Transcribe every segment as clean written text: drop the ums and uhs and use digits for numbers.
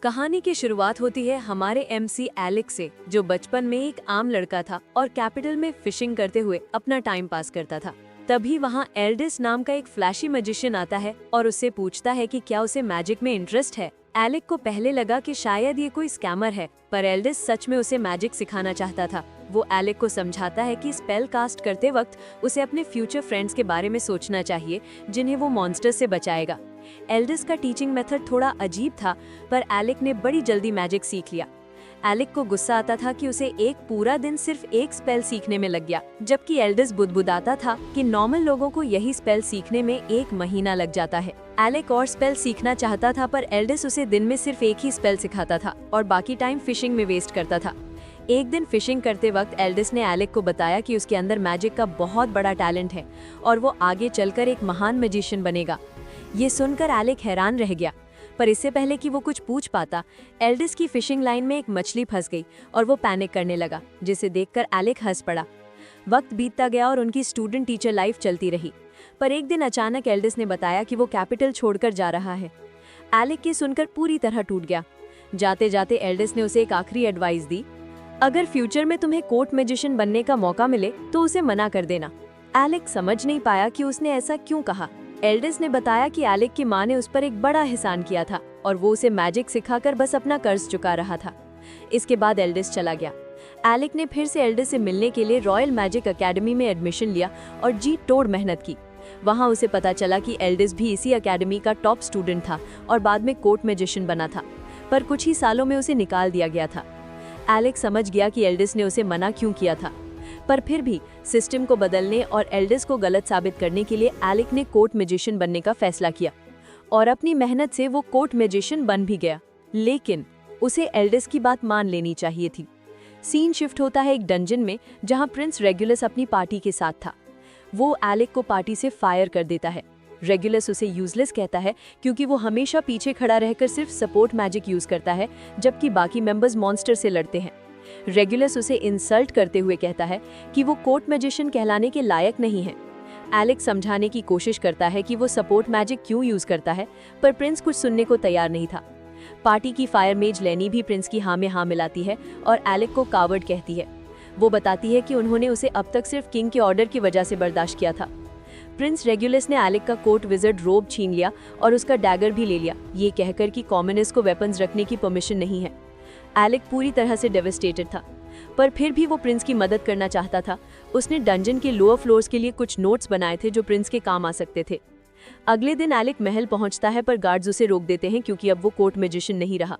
कहानी की शुरुआत होती है हमारे एमसी एलेक्स से, जो बचपन में एक आम लड़का था और कैपिटल में फिशिंग करते हुए अपना टाइम पास करता था। तभी वहाँ एल्डिस नाम का एक फ्लैशी मैजिशियन आता है और उससे पूछता है कि क्या उसे मैजिक में इंटरेस्ट है। एलेक को पहले लगा कि शायद ये कोई स्कैमर है, पर एल्डिस सच में उसे मैजिक सिखाना चाहता था। वो एलेक को समझाता है कि स्पेल कास्ट करते वक्त उसे अपने फ्यूचर फ्रेंड्स के बारे में सोचना चाहिए, जिन्हें वो मॉन्स्टर से बचाएगा। एल्डिस का टीचिंग मेथड थोड़ा अजीब था, पर एलेक ने बड़ी जल्दी मैजिक सीख लिया। एलेक को गुस्सा आता था कि उसे एक पूरा दिन सिर्फ एक स्पेल सीखने में लग गया, जबकि एल्डिस बुदबुदाता था कि नॉर्मल लोगों को यही स्पेल सीखने में 1 महीना लग जाता है। एलेक और स्पेल सीखना चाहता था, पर एल्डिस उसे दिन में सिर्फ एक ही स्पेल सिखाता था और बाकी टाइम फिशिंग में वेस्ट करता था। एक दिन फिशिंग करते वक्त एल्डिस ने एलेक को बताया कि उसके अंदर मैजिक का बहुत बड़ा टैलेंट है और वो आगे चलकर एक महान मैजिशियन बनेगा। ये सुनकर एलेक हैरान रह गया, पर इससे पहले कि वो कुछ पूछ पाता, एल्डिस की फिशिंग लाइन में एक मछली फंस गई और वो पैनिक करने लगा, जिसे देखकर एलेक हंस पड़ा। वक्त बीतता गया और उनकी स्टूडेंट टीचर लाइफ चलती रही, पर एक दिन अचानक एल्डिस ने बताया कि वो कैपिटल छोड़कर जा रहा है। एलेक की सुनकर पूरी तरह टूट गया। जाते जाते एल्डिस ने उसे एक आखिरी एडवाइस दी, अगर फ्यूचर में तुम्हें कोर्ट मैजिशियन बनने का मौका मिले तो उसे मना कर देना। एलेक समझ नहीं पाया कि उसने ऐसा क्यों कहा। एल्डिस ने बताया कि एलेक की माँ ने उस पर एक बड़ा एहसान किया था और वो उसे मैजिक सिखाकर बस अपना कर्ज चुका रहा था। इसके बाद एल्डिस चला गया। एलेक ने फिर से एल्डिस से मिलने के लिए रॉयल मैजिक एकेडमी में एडमिशन लिया और जी तोड़ मेहनत की। वहाँ उसे पता चला कि एल्डिस भी इसी एकेडमी का टॉप स्टूडेंट था और बाद में कोर्ट मैजिशियन बना था, पर कुछ ही सालों में उसे निकाल दिया गया था। एलेक समझ गया कि एल्डिस ने उसे मना क्यों किया था, पर फिर भी सिस्टम को बदलने और एल्डिस को गलत साबित करने के लिए एलेक ने कोर्ट मैजिशियन बनने का फैसला किया और अपनी मेहनत से वो कोर्ट मैजिशियन बन भी गया। लेकिन उसे एल्डिस की बात मान लेनी चाहिए थी। सीन शिफ्ट होता है एक डंजन में, जहां प्रिंस रेगुलस अपनी पार्टी के साथ था। वो एलेक को पार्टी से फायर कर देता है। रेगुलस उसे यूजलेस कहता है क्योंकि वो हमेशा पीछे खड़ा रहकर सिर्फ सपोर्ट मैजिक यूज करता है, जबकि बाकी मेंबर्स मॉन्स्टर से लड़ते हैं। रेगुलस उसे इंसल्ट करते हुए कहता है कि वो कोर्ट मैजिशियन कहलाने के लायक नहीं है। एलेक समझाने की कोशिश करता है कि वो सपोर्ट मैजिक क्यों यूज करता है, पर प्रिंस कुछ सुनने को तैयार नहीं था। पार्टी की फायर मेज लेनी भी प्रिंस की हाँ में हाँ मिलाती है और एलेक को कावर्ड कहती है। वो बताती है कि उन्होंने उसे अब तक सिर्फ किंग के ऑर्डर की वजह से बर्दाश्त किया था। प्रिंस रेगुलस ने एलेक का कोर्ट विजर्ड रोब छीन लिया और उसका डैगर भी ले लिया, ये कहकर कि कॉमनर्स को वेपन्स रखने की परमिशन नहीं है। एलेक पूरी तरह से डेविस्टेटेड था, पर फिर भी वो प्रिंस की मदद करना चाहता था। उसने डंजन के लोअर फ्लोर्स के लिए कुछ नोट्स बनाए थे जो प्रिंस के काम आ सकते थे। अगले दिन एलेक महल पहुंचता है, पर गार्ड्स उसे रोक देते हैं क्योंकि अब वो कोर्ट मैजिशियन नहीं रहा।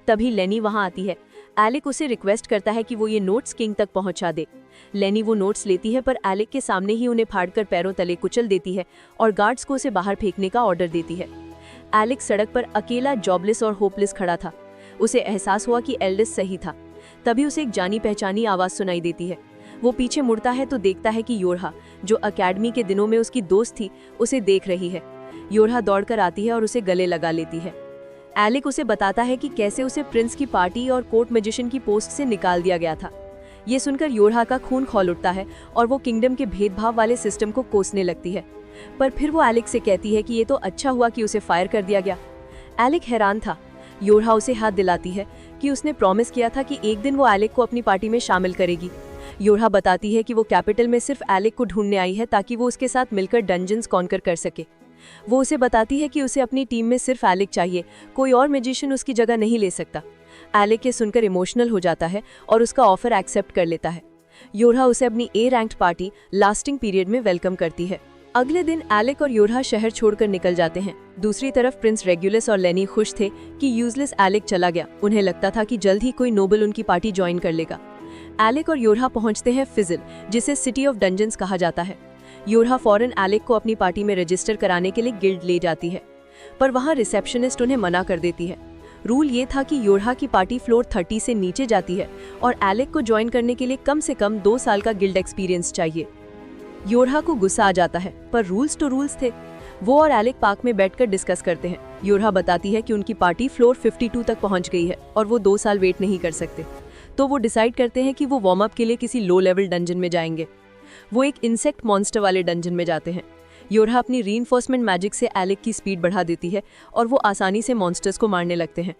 तभी लेनी वहां आती है। एलेक उसे रिक्वेस्ट करता है कि वो ये नोट्स किंग तक पहुंचा दे। लेनी वो नोट्स लेती है, पर एलेक के सामने ही उन्हें फाड़कर पैरों तले कुचल देती है और गार्ड्स को उसे बाहर फेंकने का ऑर्डर देती है। एलेक सड़क पर अकेला, जॉबलेस और होपलेस खड़ा था। उसे एहसास हुआ कि एल्डिस सही था। तभी उसे एक जानी पहचानी आवाज सुनाई देती है। वो पीछे मुड़ता है तो देखता है कि योरहा, जो अकेडमी के दिनों में उसकी दोस्त थी, उसे देख रही है। योरहा दौड़कर आती है और उसे गले लगा लेती है। एलेक उसे बताता है कि कैसे उसे प्रिंस की पार्टी और कोर्ट मैजिशियन की पोस्ट से निकाल दिया गया था। ये सुनकर योरहा का खून खौल उठता है और वो किंगडम के भेदभाव वाले सिस्टम को कोसने लगती है। पर फिर वो एलेक से कहती है कि ये तो अच्छा हुआ कि उसे फायर कर दिया गया। एलेक हैरान था। योरहा उसे हाथ दिलाती है कि उसने प्रॉमिस किया था कि एक दिन वो एलेक को अपनी पार्टी में शामिल करेगी। योरहा बताती है कि वो कैपिटल में सिर्फ एलेक को ढूंढने आई है ताकि वो उसके साथ मिलकर डंजन्स कॉन्कर कर सके। वो उसे बताती है कि उसे अपनी टीम में सिर्फ एलेक चाहिए, कोई और मैजिशियन उसकी जगह नहीं ले सकता। एलेक ये सुनकर इमोशनल हो जाता है और उसका ऑफर एक्सेप्ट कर लेता है। योरहा उसे अपनी ए रैंक्ड पार्टी लास्टिंग पीरियड में वेलकम करती है। अगले दिन एलेक और योरहा शहर छोड़कर निकल जाते हैं। दूसरी तरफ प्रिंस रेगुलस और लेनी खुश थे कि यूजलेस एलेक चला गया। उन्हें लगता था कि जल्द ही कोई नोबल उनकी पार्टी ज्वाइन कर लेगा। एलेक और योरहा पहुंचते हैं फिजिल, जिसे सिटी ऑफ डंजन्स कहा जाता है। योरहा फौरन एलेक को अपनी पार्टी में रजिस्टर कराने के लिए गिल्ड ले जाती है, पर वहां रिसेप्शनिस्ट उन्हें मना कर देती है। रूल ये था कि योरहा की पार्टी फ्लोर 30 से नीचे जाती है और एलेक को ज्वाइन करने के लिए कम से कम 2 साल का गिल्ड एक्सपीरियंस चाहिए। योरहा को गुस्सा आ जाता है, पर रूल्स तो रूल्स थे। वो और एलेक पार्क में बैठकर डिस्कस करते हैं। योरहा बताती है कि उनकी पार्टी फ्लोर 52 तक पहुंच गई है और वो 2 साल वेट नहीं कर सकते। तो वो डिसाइड करते हैं कि वो वार्म अप के लिए किसी लो लेवल डंजन में जाएंगे। वो एक इंसेक्ट मॉन्स्टर वाले डंजन में जाते हैं। योरहा अपनी रीइंफोर्समेंट मैजिक से एलेक की स्पीड बढ़ा देती है और वो आसानी से मॉन्स्टर्स को मारने लगते हैं।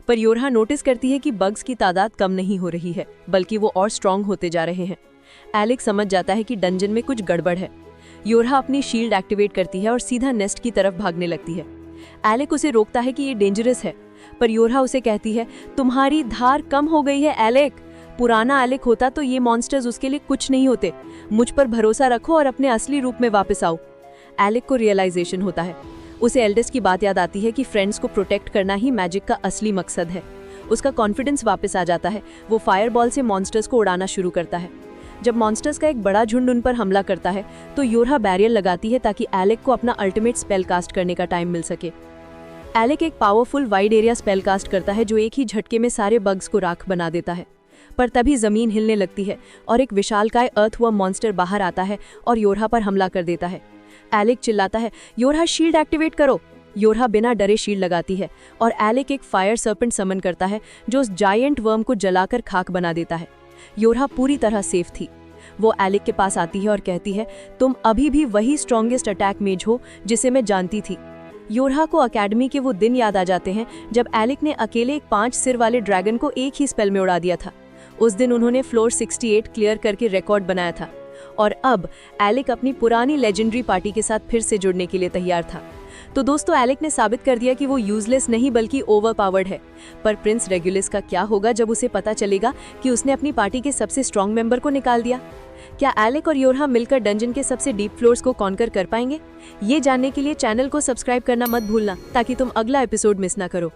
पर योरहा नोटिस करती है कि बग्स की तादाद कम नहीं हो रही है, बल्कि वो और स्ट्रांग होते जा रहे हैं। एलेक समझ जाता है कि डंजन में कुछ गड़बड़ है। योरहा अपनी शील्ड एक्टिवेट करती है और सीधा नेस्ट की तरफ भागने लगती है। एलेक उसे रोकता है कि ये डेंजरस है, पर योरहा उसे कहती है, तुम्हारी धार कम हो गई है एलेक। पुराना एलेक होता तो ये मॉन्स्टर्स उसके लिए कुछ नहीं होते। मुझ पर भरोसा रखो और अपने असली रूप में वापस आओ। एलेक को रियलाइजेशन होता है। उसे एल्डेस्ट की बात याद आती है कि फ्रेंड्स को प्रोटेक्ट करना ही मैजिक का असली मकसद है। उसका कॉन्फिडेंस वापस आ जाता है। वो फायरबॉल से मॉन्स्टर्स को उड़ाना शुरू करता है। जब मॉन्स्टर्स का एक बड़ा झुंड उन पर हमला करता है तो योरहा बैरियर लगाती है ताकि एलेक को अपना अल्टीमेट स्पेल कास्ट करने का टाइम मिल सके। एलेक एक powerful wide area spell cast करता है जो एक ही झटके में सारे बग्स को राख बना देता है। पर तभी जमीन हिलने लगती है और एक विशालकाय अर्थवर्म मॉन्स्टर बाहर आता है और योरहा पर हमला कर देता है। एलेक चिल्लाता है, योरहा शील्ड एक्टिवेट करो। योरहा बिना डरे शील्ड लगाती है और एलेक एक फायर सर्पेंट समन करता है जो उस जायंट वर्म को जलाकर खाक बना देता है। योरहा पूरी तरह सेफ थी। वो एलेक के पास आती है और कहती है, तुम अभी भी वही स्ट्रॉन्गेस्ट अटैक मेज हो जिसे मैं जानती थी। योरहा को अकेडमी के वो दिन याद आ जाते हैं जब एलेक ने अकेले एक 5 सिर वाले ड्रैगन को एक ही स्पेल में उड़ा दिया था। उस दिन उन्होंने फ्लोर 68 क्लियर करके रिकॉर्ड बनाया था और अब एलेक अपनी पुरानी लेजेंडरी पार्टी के साथ फिर से जुड़ने के लिए तैयार था। तो दोस्तों, एलेक ने साबित कर दिया कि वो यूजलेस नहीं बल्कि ओवरपावर्ड है। पर प्रिंस रेगुलस का क्या होगा जब उसे पता चलेगा कि उसने अपनी पार्टी के सबसे स्ट्रॉन्ग मेंबर को निकाल दिया? क्या एलेक और योरहा मिलकर डंजन के सबसे डीप फ्लोर्स को कॉन्कर कर पाएंगे? ये जानने के लिए चैनल को सब्सक्राइब करना मत भूलना ताकि तुम अगला एपिसोड मिस ना करो।